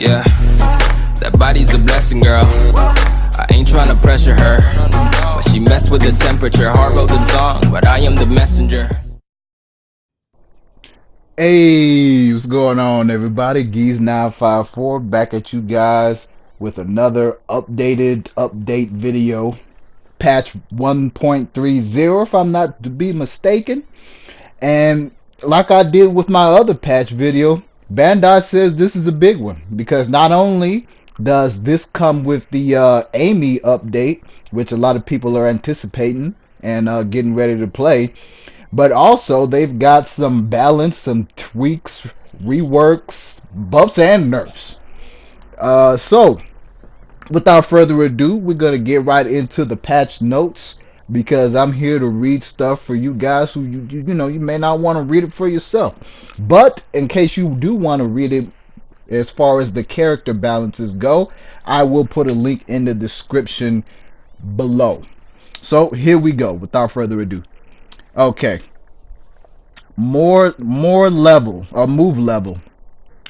Yeah, that body's a blessing, girl. I ain't tryna pressure her, but she messed with the temperature. Heart wrote the song, but I am the messenger. Hey, what's going on, everybody? Geese954 back at you guys with another update video, patch 1.30, if I'm not to be mistaken. And like I did with my other patch video, Bandai says this is a big one because not only does this come with the Amy update, which a lot of people are anticipating and getting ready to play, but also they've got some balance, some tweaks, reworks, buffs, and nerfs. So without further ado, we're gonna get right into the patch notes because I'm here to read stuff for you guys who you may not want to read it for yourself. But in case you do want to read it as far as the character balances go, I will put a link in the description below. So here we go without further ado. Okay. More level or move level.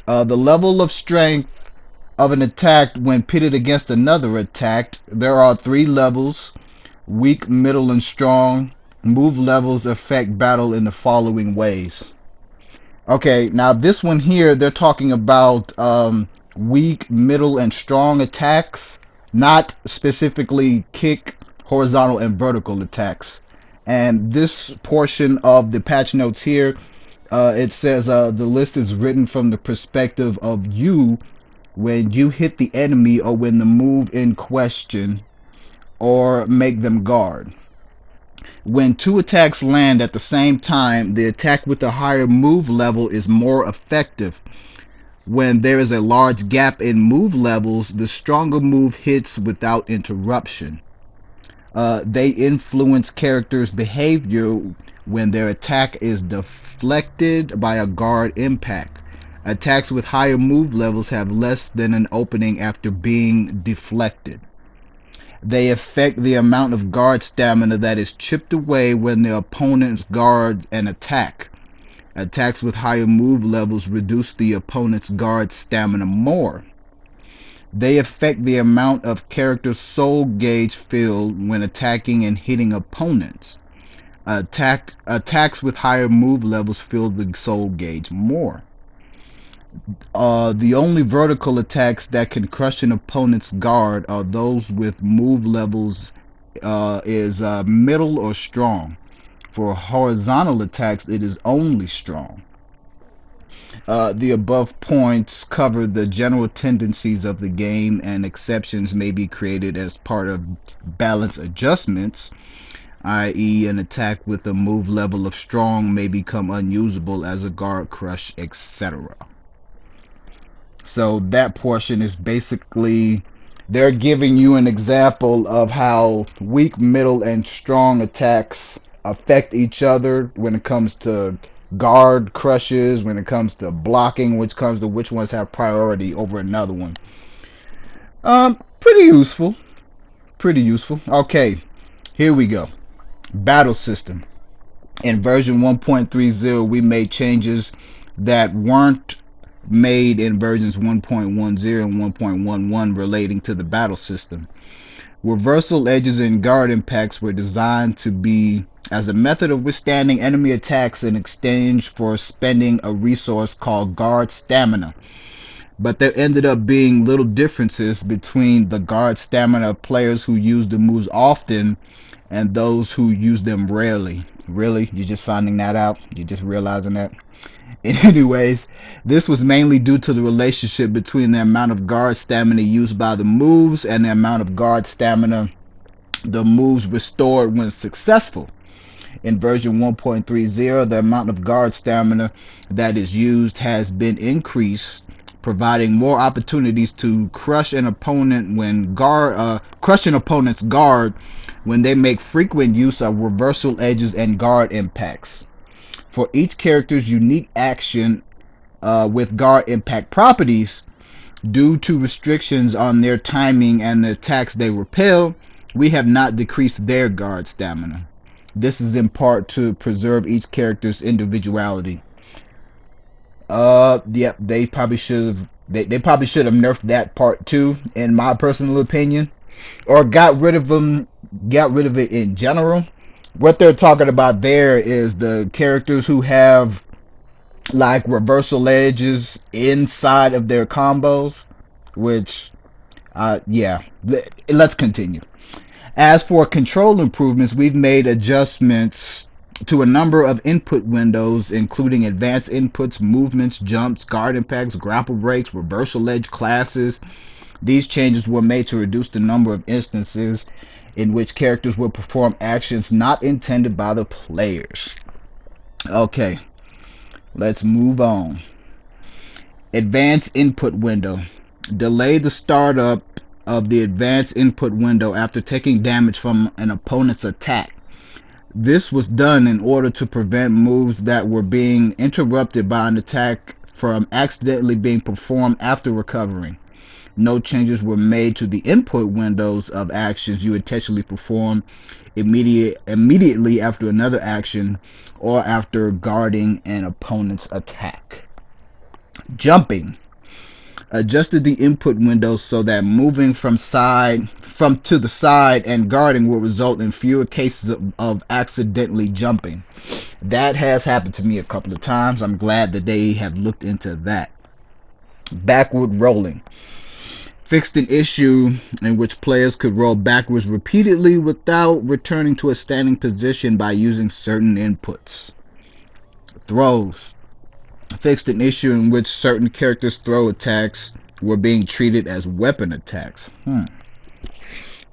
The level of strength of an attack when pitted against another attack. There are 3 levels: weak, middle, and strong. Move levels affect battle in the following ways. Okay, now this one here, they're talking about weak, middle, and strong attacks, not specifically kick, horizontal, and vertical attacks. And this portion of the patch notes here, it says the list is written from the perspective of you when you hit the enemy or when the move in question or make them guard. When 2 attacks land at the same time, the attack with the higher move level is more effective. When there is a large gap in move levels, the stronger move hits without interruption. They influence characters' behavior when their attack is deflected by a guard impact. Attacks with higher move levels have less than an opening after being deflected. They affect the amount of guard stamina that is chipped away when the opponent's guards an attack. Attacks with higher move levels reduce the opponent's guard stamina more. They affect the amount of character soul gauge filled when attacking and hitting opponents. Attacks with higher move levels fill the soul gauge more. The only vertical attacks that can crush an opponent's guard are those with move levels is middle or strong. For horizontal attacks, it is only strong. The above points cover the general tendencies of the game, and exceptions may be created as part of balance adjustments, i.e. an attack with a move level of strong may become unusable as a guard crush, etc. So that portion is basically, they're giving you an example of how weak, middle, and strong attacks affect each other when it comes to guard crushes, when it comes to blocking, which comes to which ones have priority over another one. Pretty useful. Pretty useful. Okay, here we go. Battle system. In version 1.30, we made changes that weren't made in versions 1.10 and 1.11 relating to the battle system. Reversal edges and guard impacts were designed to be as a method of withstanding enemy attacks in exchange for spending a resource called guard stamina. But there ended up being little differences between the guard stamina of players who use the moves often and those who use them rarely. Really? You're just finding that out? You're just realizing that? Anyways, this was mainly due to the relationship between the amount of guard stamina used by the moves and the amount of guard stamina the moves restored when successful. In version 1.30, the amount of guard stamina that is used has been increased, providing more opportunities to crush an opponent when crush an opponent's guard when they make frequent use of reversal edges and guard impacts. For each character's unique action with guard impact properties, due to restrictions on their timing and the attacks they repel, we have not decreased their guard stamina. This is in part to preserve each character's individuality. Yep, they probably should have They probably should have nerfed that part too, in my personal opinion, or got rid of it in general. What they're talking about there is the characters who have like reversal edges inside of their combos, which yeah, let's continue. As for control improvements, we've made adjustments to a number of input windows, including advanced inputs, movements, jumps, guard impacts, grapple breaks, reversal edge classes. These changes were made to reduce the number of instances in which characters will perform actions not intended by the players. Okay, let's move on. Advanced input window. Delay the startup of the advanced input window after taking damage from an opponent's attack. This was done in order to prevent moves that were being interrupted by an attack from accidentally being performed after recovering. No changes were made to the input windows of actions you intentionally perform immediately after another action or after guarding an opponent's attack. Jumping. Adjusted the input window so that moving from to the side and guarding will result in fewer cases of accidentally jumping. That has happened to me a couple of times. I'm glad that they have looked into that. Backward rolling. Fixed an issue in which players could roll backwards repeatedly without returning to a standing position by using certain inputs. Throws. Fixed an issue in which certain characters' throw attacks were being treated as weapon attacks.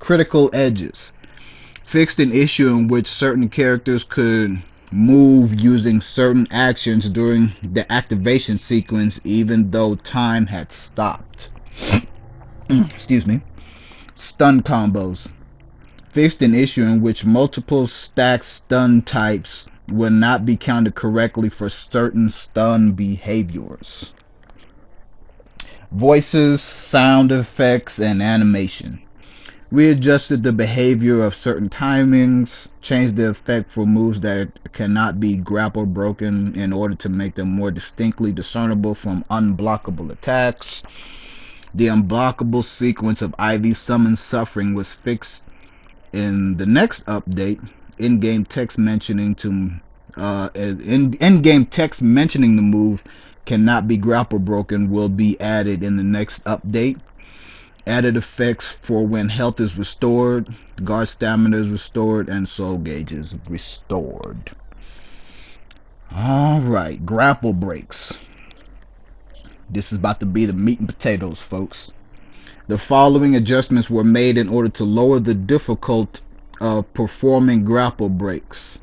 Critical edges. Fixed an issue in which certain characters could move using certain actions during the activation sequence even though time had stopped. Excuse me. Stun combos. Fixed an issue in which multiple stacked stun types will not be counted correctly for certain stun behaviors. Voices, sound effects, and animation. We adjusted the behavior of certain timings, changed the effect for moves that cannot be grapple broken in order to make them more distinctly discernible from unblockable attacks. The unblockable sequence of IV summon suffering was fixed in the next update. In-game text mentioning the move cannot be grapple broken will be added in the next update. Added effects for when health is restored, guard stamina is restored, and soul gauge is restored. Alright, grapple breaks. This is about to be the meat and potatoes, folks. The following adjustments were made in order to lower the difficulty of performing grapple breaks.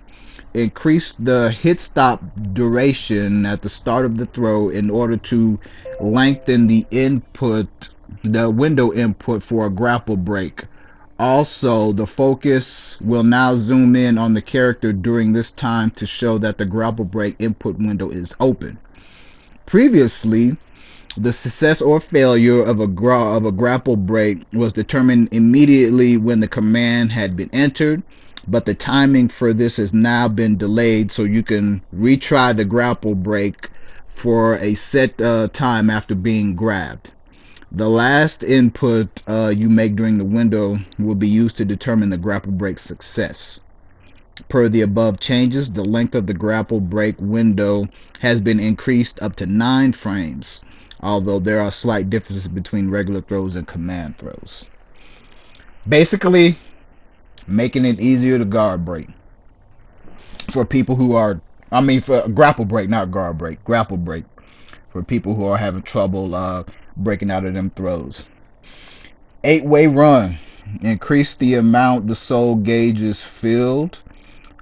Increase the hit stop duration at the start of the throw in order to lengthen the window input for a grapple break. Also, the focus will now zoom in on the character during this time to show that the grapple break input window is open. Previously, the success or failure of a grapple break was determined immediately when the command had been entered, but the timing for this has now been delayed so you can retry the grapple break for a set time after being grabbed. The last input you make during the window will be used to determine the grapple break success. Per the above changes, the length of the grapple break window has been increased up to 9 frames. Although there are slight differences between regular throws and command throws. Basically, making it easier to guard break. For people who are, for grapple break, not guard break, grapple break. For people who are having trouble breaking out of them throws. 8-way run. Increase the amount the soul gauge is filled.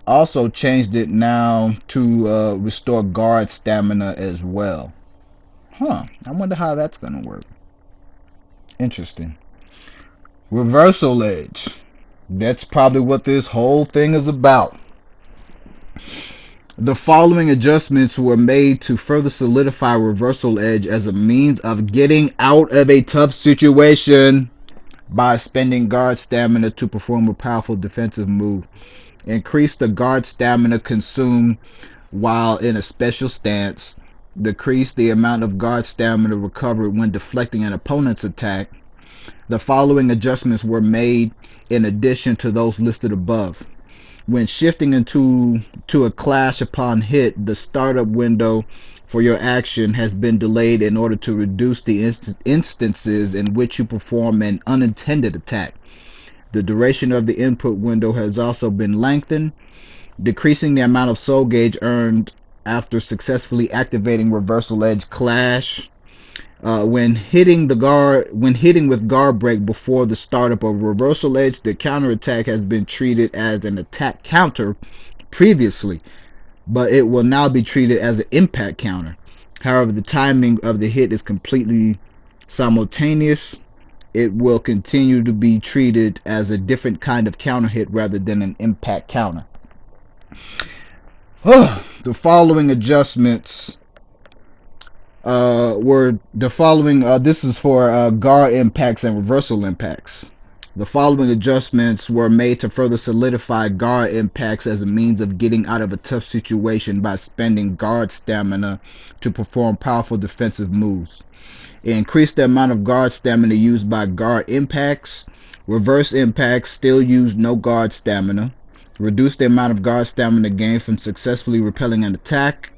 Also changed it now to restore guard stamina as well. I wonder how that's going to work. Interesting. Reversal edge. That's probably what this whole thing is about. The following adjustments were made to further solidify reversal edge as a means of getting out of a tough situation by spending guard stamina to perform a powerful defensive move. Increase the guard stamina consumed while in a special stance. decrease the amount of guard stamina recovered when deflecting an opponent's attack. The following adjustments were made in addition to those listed above. When shifting into a clash upon hit, the startup window for your action has been delayed in order to reduce the instances in which you perform an unintended attack. The duration of the input window has also been lengthened, decreasing the amount of soul gauge earned after successfully activating Reversal Edge Clash. When hitting with guard break before the startup of Reversal Edge, the counter attack has been treated as an attack counter previously, but it will now be treated as an impact counter. However, the timing of the hit is completely simultaneous. It will continue to be treated as a different kind of counter hit rather than an impact counter. The following adjustments were the following. This is for guard impacts and reversal impacts. The following adjustments were made to further solidify guard impacts as a means of getting out of a tough situation by spending guard stamina to perform powerful defensive moves. It increased the amount of guard stamina used by guard impacts. Reverse impacts still use no guard stamina. Reduced the amount of guard stamina gained from successfully repelling an attack.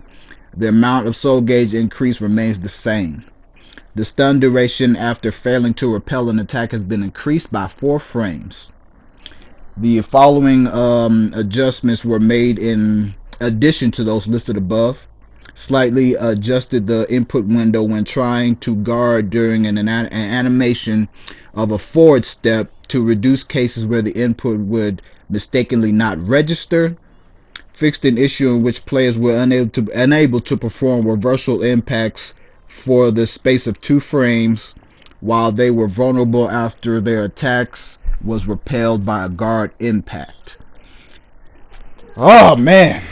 The amount of soul gauge increase remains the same. The stun duration after failing to repel an attack has been increased by 4 frames. The following adjustments were made in addition to those listed above. Slightly adjusted the input window when trying to guard during an animation of a forward step to reduce cases where the input would mistakenly not register. Fixed an issue in which players were unable to perform reversal impacts for the space of 2 frames while they were vulnerable after their attacks was repelled by a guard impact. Oh man.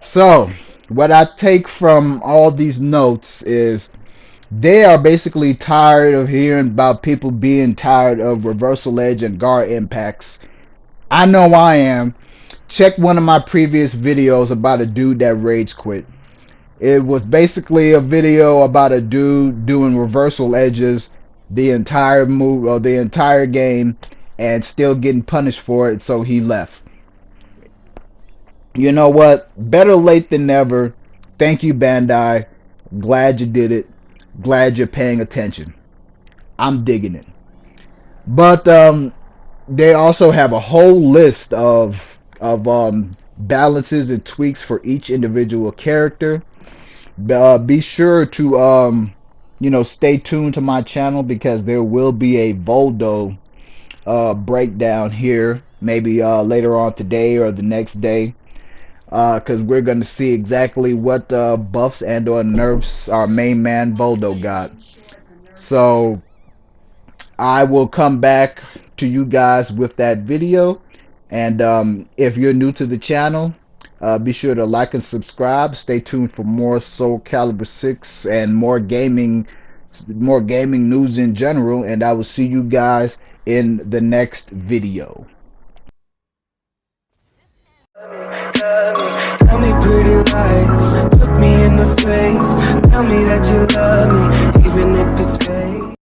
So what I take from all these notes is they are basically tired of hearing about people being tired of reversal edge and guard impacts. I know I am. Check one of my previous videos about a dude that rage quit. It was basically a video about a dude doing reversal edges the entire move or the entire game and still getting punished for it, so he left. You know what? Better late than never. Thank you, Bandai. Glad you did it. Glad you're paying attention. I'm digging it. But they also have a whole list of balances and tweaks for each individual character. Be sure to stay tuned to my channel because there will be a Voldo breakdown here, maybe later on today or the next day, because we're going to see exactly what buffs and or nerfs our main man Voldo got. So I will come back to you guys with that video. And if you're new to the channel, be sure to like and subscribe. Stay tuned for more Soul Calibur 6 and more gaming news in general. And I will see you guys in the next video. Tell me pretty lies, look me in the face. Tell me that you love me, even if it's fake.